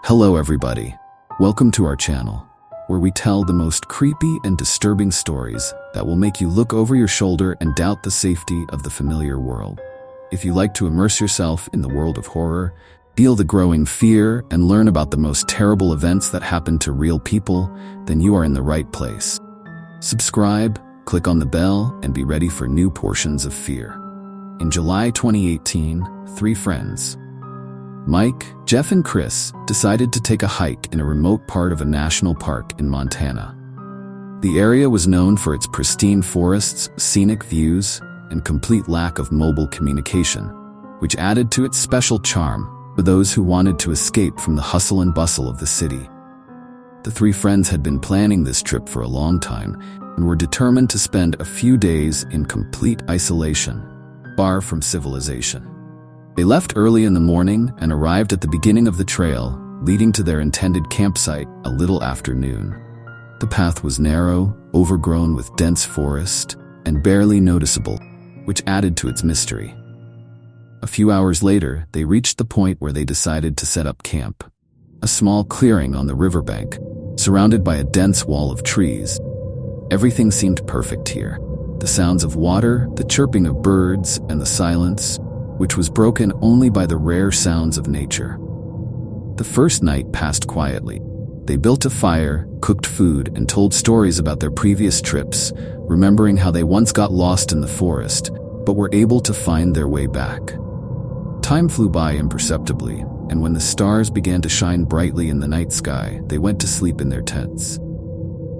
Hello everybody, welcome to our channel, where we tell the most creepy and disturbing stories that will make you look over your shoulder and doubt the safety of the familiar world. If you like to immerse yourself in the world of horror, feel the growing fear, and learn about the most terrible events that happen to real people, then you are in the right place. Subscribe, click on the bell, and be ready for new portions of fear. In July 2018, three friends, Mike, Jeff, and Chris, decided to take a hike in a remote part of a national park in Montana. The area was known for its pristine forests, scenic views, and complete lack of mobile communication, which added to its special charm for those who wanted to escape from the hustle and bustle of the city. The three friends had been planning this trip for a long time and were determined to spend a few days in complete isolation, far from civilization. They left early in the morning and arrived at the beginning of the trail, leading to their intended campsite a little after noon. The path was narrow, overgrown with dense forest, and barely noticeable, which added to its mystery. A few hours later, they reached the point where they decided to set up camp. A small clearing on the riverbank, surrounded by a dense wall of trees. Everything seemed perfect here. The sounds of water, the chirping of birds, and the silence, which was broken only by the rare sounds of nature. The first night passed quietly. They built a fire, cooked food, and told stories about their previous trips, remembering how they once got lost in the forest, but were able to find their way back. Time flew by imperceptibly, and when the stars began to shine brightly in the night sky, they went to sleep in their tents.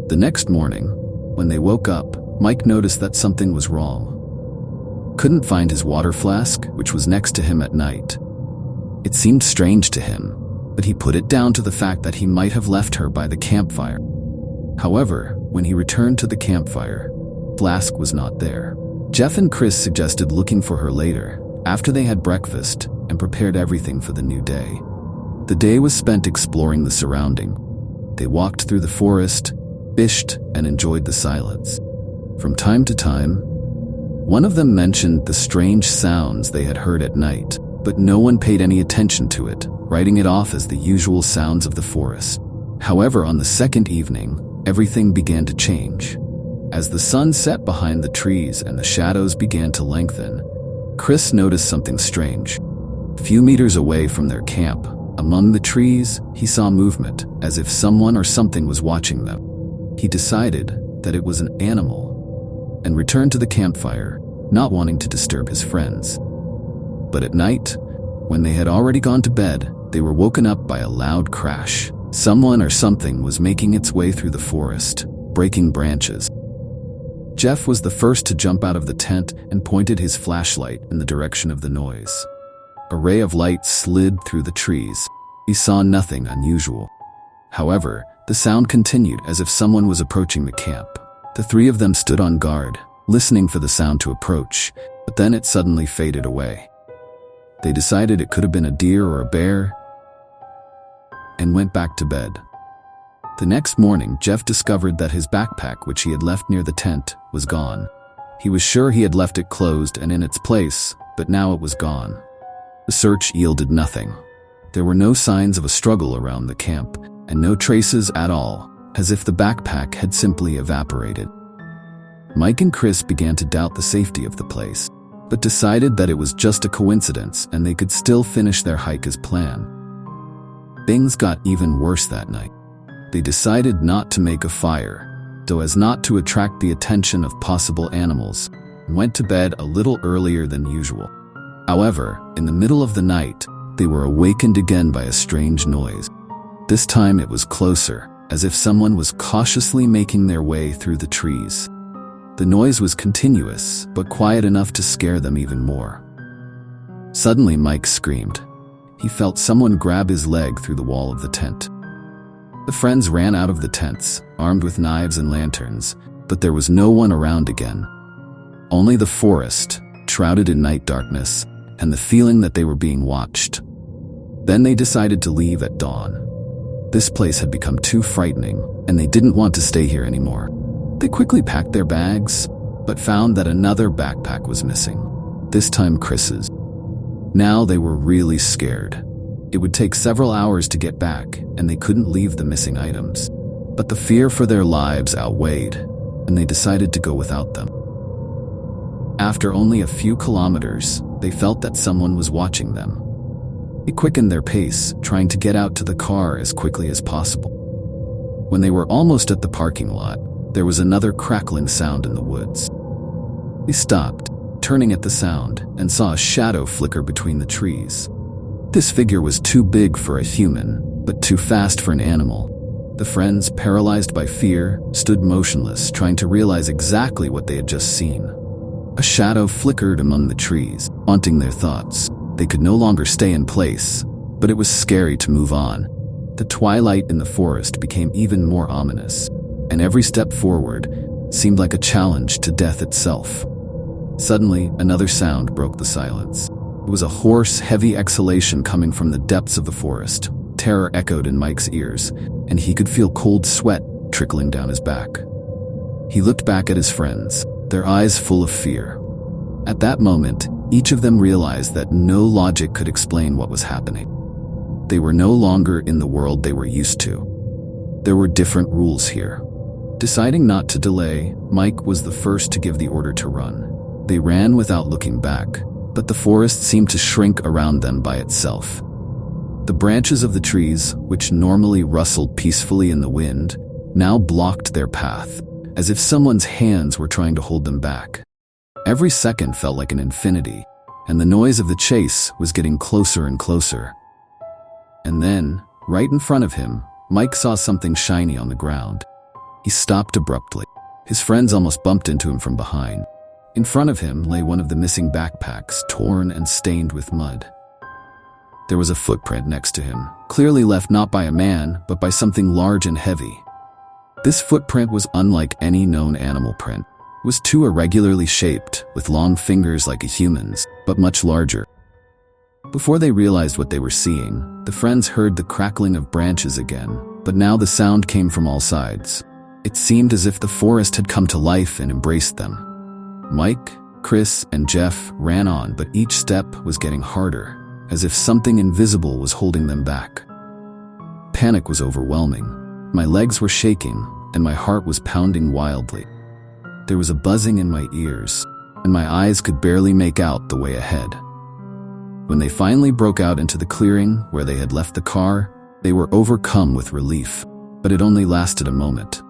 The next morning, when they woke up, Mike noticed that something was wrong. Couldn't find his water flask, which was next to him at night. It seemed strange to him, but he put it down to the fact that he might have left her by the campfire. However, when he returned to the campfire, flask was not there. Jeff and Chris suggested looking for her later, after they had breakfast and prepared everything for the new day. The day was spent exploring the surrounding. They walked through the forest, fished, and enjoyed the silence. From time to time, one of them mentioned the strange sounds they had heard at night, but no one paid any attention to it, writing it off as the usual sounds of the forest. However, on the second evening, everything began to change. As the sun set behind the trees and the shadows began to lengthen, Chris noticed something strange. A few meters away from their camp, among the trees, he saw movement, as if someone or something was watching them. He decided that it was an animal, and returned to the campfire, not wanting to disturb his friends. But at night, when they had already gone to bed, they were woken up by a loud crash. Someone or something was making its way through the forest, breaking branches. Jeff was the first to jump out of the tent and pointed his flashlight in the direction of the noise. A ray of light slid through the trees. He saw nothing unusual. However, the sound continued as if someone was approaching the camp. The three of them stood on guard, listening for the sound to approach, but then it suddenly faded away. They decided it could have been a deer or a bear, and went back to bed. The next morning, Jeff discovered that his backpack, which he had left near the tent, was gone. He was sure he had left it closed and in its place, but now it was gone. The search yielded nothing. There were no signs of a struggle around the camp, and no traces at all, as if the backpack had simply evaporated. Mike and Chris began to doubt the safety of the place, but decided that it was just a coincidence and they could still finish their hike as planned. Things got even worse that night. They decided not to make a fire, so as not to attract the attention of possible animals, and went to bed a little earlier than usual. However, in the middle of the night, they were awakened again by a strange noise. This time it was closer, as if someone was cautiously making their way through the trees. The noise was continuous, but quiet enough to scare them even more. Suddenly, Mike screamed. He felt someone grab his leg through the wall of the tent. The friends ran out of the tents, armed with knives and lanterns, but there was no one around again. Only the forest, shrouded in night darkness, and the feeling that they were being watched. Then they decided to leave at dawn. This place had become too frightening, and they didn't want to stay here anymore. They quickly packed their bags, but found that another backpack was missing, this time Chris's. Now they were really scared. It would take several hours to get back, and they couldn't leave the missing items. But the fear for their lives outweighed, and they decided to go without them. After only a few kilometers, they felt that someone was watching them. It quickened their pace, trying to get out to the car as quickly as possible. When they were almost at the parking lot, there was another crackling sound in the woods. They stopped, turning at the sound, and saw a shadow flicker between the trees. This figure was too big for a human, but too fast for an animal. The friends, paralyzed by fear, stood motionless, trying to realize exactly what they had just seen. A shadow flickered among the trees, haunting their thoughts. They could no longer stay in place, but it was scary to move on. The twilight in the forest became even more ominous, and every step forward seemed like a challenge to death itself. Suddenly, another sound broke the silence. It was a hoarse, heavy exhalation coming from the depths of the forest. Terror echoed in Mike's ears, and he could feel cold sweat trickling down his back. He looked back at his friends, their eyes full of fear. At that moment, each of them realized that no logic could explain what was happening. They were no longer in the world they were used to. There were different rules here. Deciding not to delay, Mike was the first to give the order to run. They ran without looking back, but the forest seemed to shrink around them by itself. The branches of the trees, which normally rustled peacefully in the wind, now blocked their path, as if someone's hands were trying to hold them back. Every second felt like an infinity, and the noise of the chase was getting closer and closer. And then, right in front of him, Mike saw something shiny on the ground. He stopped abruptly. His friends almost bumped into him from behind. In front of him lay one of the missing backpacks, torn and stained with mud. There was a footprint next to him, clearly left not by a man, but by something large and heavy. This footprint was unlike any known animal print. It was too irregularly shaped, with long fingers like a human's, but much larger. Before they realized what they were seeing, the friends heard the crackling of branches again, but now the sound came from all sides. It seemed as if the forest had come to life and embraced them. Mike, Chris, and Jeff ran on, but each step was getting harder, as if something invisible was holding them back. Panic was overwhelming. My legs were shaking, and my heart was pounding wildly. There was a buzzing in my ears, and my eyes could barely make out the way ahead. When they finally broke out into the clearing where they had left the car, they were overcome with relief, but it only lasted a moment.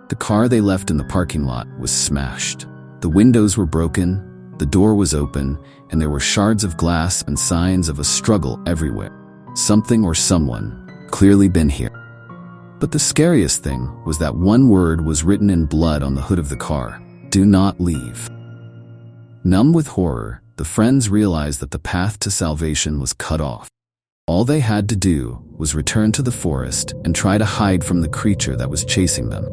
The car they left in the parking lot was smashed. The windows were broken, the door was open, and there were shards of glass and signs of a struggle everywhere. Something or someone clearly been here. But the scariest thing was that one word was written in blood on the hood of the car: "Do not leave." Numb with horror, the friends realized that the path to salvation was cut off. All they had to do was return to the forest and try to hide from the creature that was chasing them.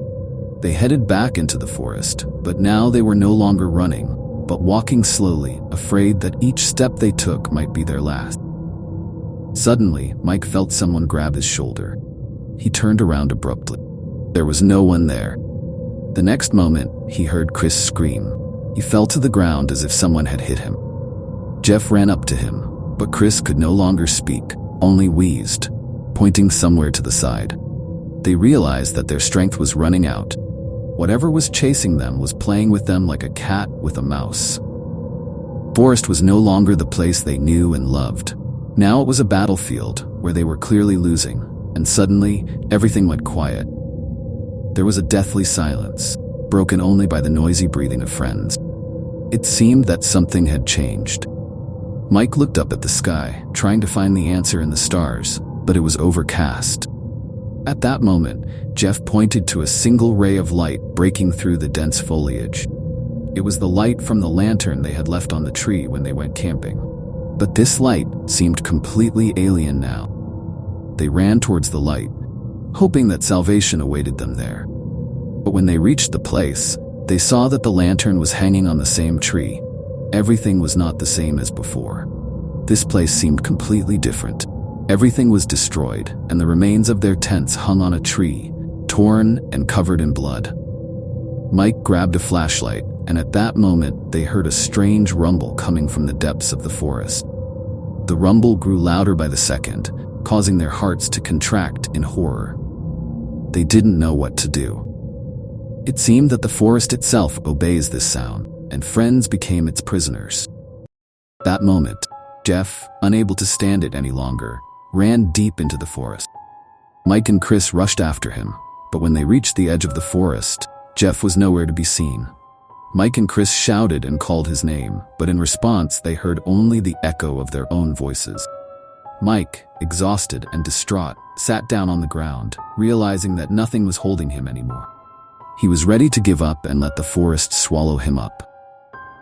They headed back into the forest, but now they were no longer running, but walking slowly, afraid that each step they took might be their last. Suddenly, Mike felt someone grab his shoulder. He turned around abruptly. There was no one there. The next moment, he heard Chris scream. He fell to the ground as if someone had hit him. Jeff ran up to him, but Chris could no longer speak, only wheezed, pointing somewhere to the side. They realized that their strength was running out. Whatever was chasing them was playing with them like a cat with a mouse. Forest was no longer the place they knew and loved. Now it was a battlefield where they were clearly losing, and suddenly, everything went quiet. There was a deathly silence, broken only by the noisy breathing of friends. It seemed that something had changed. Mike looked up at the sky, trying to find the answer in the stars, but it was overcast. At that moment, Jeff pointed to a single ray of light breaking through the dense foliage. It was the light from the lantern they had left on the tree when they went camping. But this light seemed completely alien now. They ran towards the light, hoping that salvation awaited them there. But when they reached the place, they saw that the lantern was hanging on the same tree. Everything was not the same as before. This place seemed completely different. Everything was destroyed, and the remains of their tents hung on a tree, torn and covered in blood. Mike grabbed a flashlight, and at that moment, they heard a strange rumble coming from the depths of the forest. The rumble grew louder by the second, causing their hearts to contract in horror. They didn't know what to do. It seemed that the forest itself obeys this sound, and friends became its prisoners. That moment, Jeff, unable to stand it any longer, ran deep into the forest. Mike and Chris rushed after him, but when they reached the edge of the forest, Jeff was nowhere to be seen. Mike and Chris shouted and called his name, but in response they heard only the echo of their own voices. Mike, exhausted and distraught, sat down on the ground, realizing that nothing was holding him anymore. He was ready to give up and let the forest swallow him up.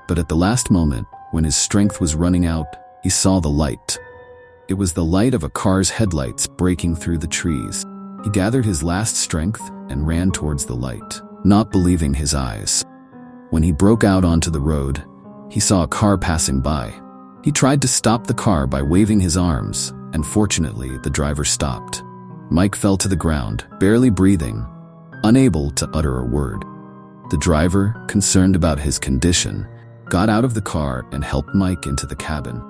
But at the last moment, when his strength was running out, he saw the light. It was the light of a car's headlights breaking through the trees. He gathered his last strength and ran towards the light, not believing his eyes. When he broke out onto the road, he saw a car passing by. He tried to stop the car by waving his arms, and fortunately, the driver stopped. Mike fell to the ground, barely breathing, unable to utter a word. The driver, concerned about his condition, got out of the car and helped Mike into the cabin.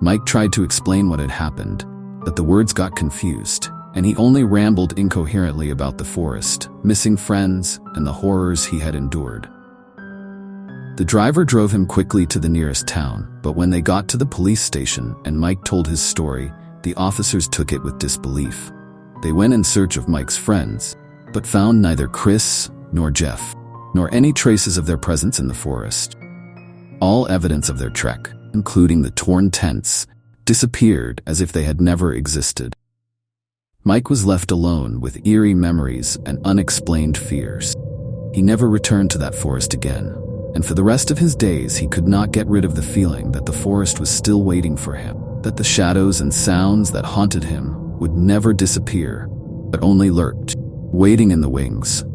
Mike tried to explain what had happened, but the words got confused, and he only rambled incoherently about the forest, missing friends, and the horrors he had endured. The driver drove him quickly to the nearest town, but when they got to the police station and Mike told his story, the officers took it with disbelief. They went in search of Mike's friends, but found neither Chris nor Jeff, nor any traces of their presence in the forest. All evidence of their trek, including the torn tents, disappeared as if they had never existed. Mike was left alone with eerie memories and unexplained fears. He never returned to that forest again, and for the rest of his days he could not get rid of the feeling that the forest was still waiting for him, that the shadows and sounds that haunted him would never disappear, but only lurked, waiting in the wings,